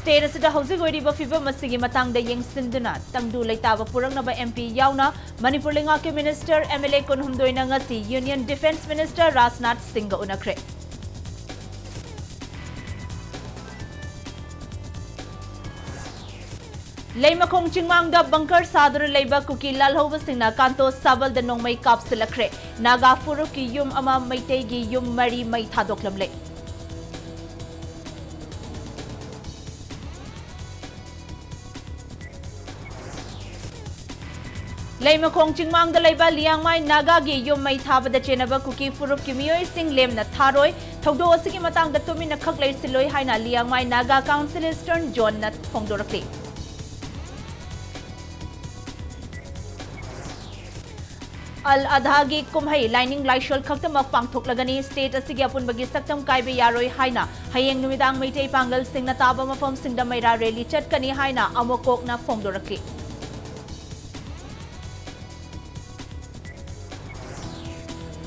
State asida housing oiriba fibam asigi matangda yengsinduna tangdu leitaba purangnaba MP yauna Manipur lingake Minister MLA kunhumdoina ngasi Union Defence Minister Rajnath Singh ga unakre. Leimakong chingmangda bunker sadura leiba kuki lalhoba singna kanto sabal da nongmai kapsilakre naga furuki yum ama maitegi yum mari mai thadoklamle. Leimakong chingmangda leiba liangmai naga gi yum mai thabada chenaba kuki furup ki miyoi sing lemna tharoi thogdo asigi matangda tumina khaklei siloi haina liangmai naga council eastern zone na phongdorakli. Al-Adhagi kumhai lining laishol khaktamak pangthoklagani state asigi apunbagi saktam kaibe yaroi haina hayeng numidang maitei pangal singna taba mafam singda maira rally chatkani haina amokokna phongdorakli.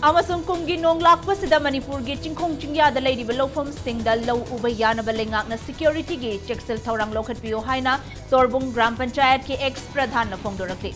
Amasung kumgi nong lakpasida Manipur gi chingkhong chingyada leiriba lofam singda low uba yanaba lengakna security gi cheksel thorang lokhatpiyo haina Torbung Gram Panchayat ki ex pradhan na phongdorakli.